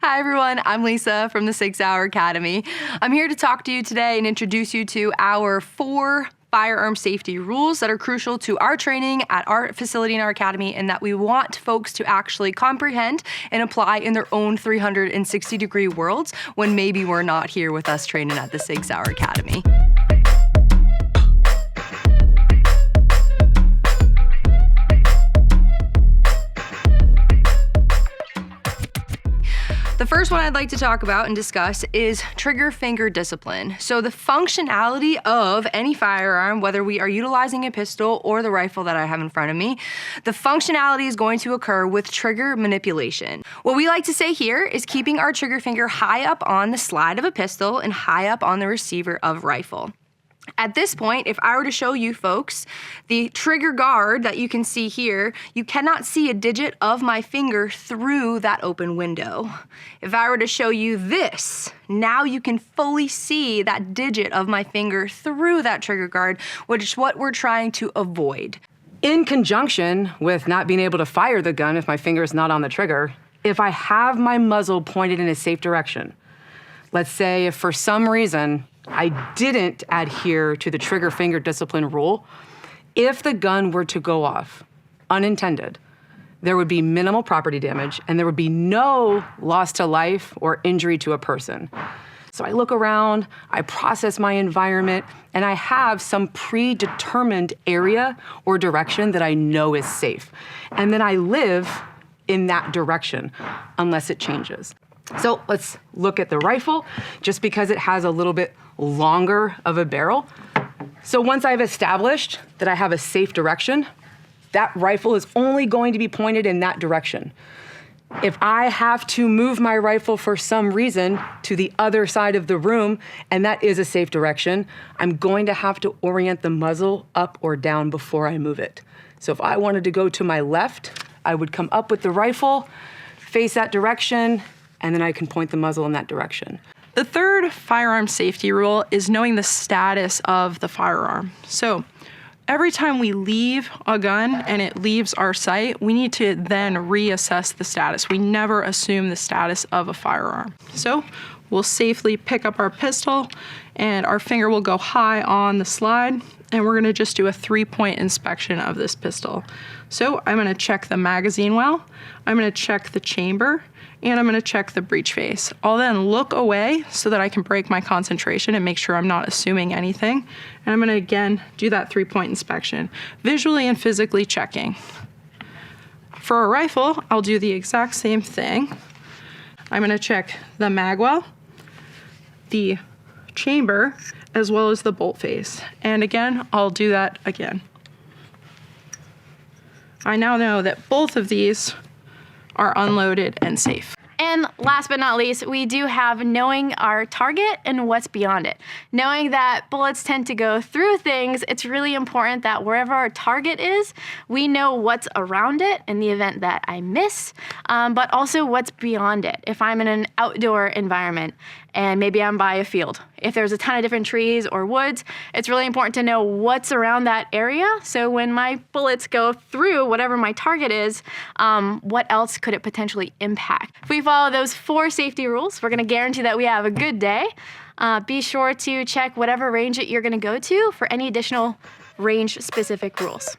Hi everyone, I'm Lisa from the SIG SAUER Academy. I'm here to talk to you today and introduce you to our 4 firearm safety rules that are crucial to our training at our facility in our academy and that we want folks to actually comprehend and apply in their own 360-degree worlds when maybe we're not here with us training at the SIG SAUER Academy. The first one I'd like to talk about and discuss is trigger finger discipline. So the functionality of any firearm, whether we are utilizing a pistol or the rifle that I have in front of me, the functionality is going to occur with trigger manipulation. What we like to say here is keeping our trigger finger high up on the slide of a pistol and high up on the receiver of rifle. At this point, if I were to show you folks the trigger guard that you can see here, you cannot see a digit of my finger through that open window. If I were to show you this, now you can fully see that digit of my finger through that trigger guard, which is what we're trying to avoid. In conjunction with not being able to fire the gun if my finger is not on the trigger, if I have my muzzle pointed in a safe direction, let's say if for some reason I didn't adhere to the trigger finger discipline rule, if the gun were to go off unintended, there would be minimal property damage and there would be no loss to life or injury to a person. So I look around, I process my environment, and I have some predetermined area or direction that I know is safe. And then I live in that direction unless it changes. So let's look at the rifle, just because it has a little bit longer of a barrel. So once I've established that I have a safe direction, that rifle is only going to be pointed in that direction. If I have to move my rifle for some reason to the other side of the room, and that is a safe direction, I'm going to have to orient the muzzle up or down before I move it. So if I wanted to go to my left, I would come up with the rifle, face that direction, and then I can point the muzzle in that direction. The third firearm safety rule is knowing the status of the firearm. So every time we leave a gun and it leaves our sight, we need to then reassess the status. We never assume the status of a firearm. So we'll safely pick up our pistol and our finger will go high on the slide, and we're gonna just do a 3-point inspection of this pistol. So I'm gonna check the magazine well, I'm gonna check the chamber, and I'm gonna check the breech face. I'll then look away so that I can break my concentration and make sure I'm not assuming anything. And I'm gonna again do that 3-point inspection, visually and physically checking. For a rifle, I'll do the exact same thing. I'm gonna check the mag well, the chamber, as well as the bolt face. And again, I'll do that again. I now know that both of these are unloaded and safe. And last but not least, we do have knowing our target and what's beyond it. Knowing that bullets tend to go through things, it's really important that wherever our target is, we know what's around it in the event that I miss, but also what's beyond it. If I'm in an outdoor environment and maybe I'm by a field, if there's a ton of different trees or woods, it's really important to know what's around that area. So when my bullets go through whatever my target is, what else could it potentially impact? If we follow those 4 safety rules, we're gonna guarantee that we have a good day. Be sure to check whatever range that you're gonna go to for any additional range-specific rules.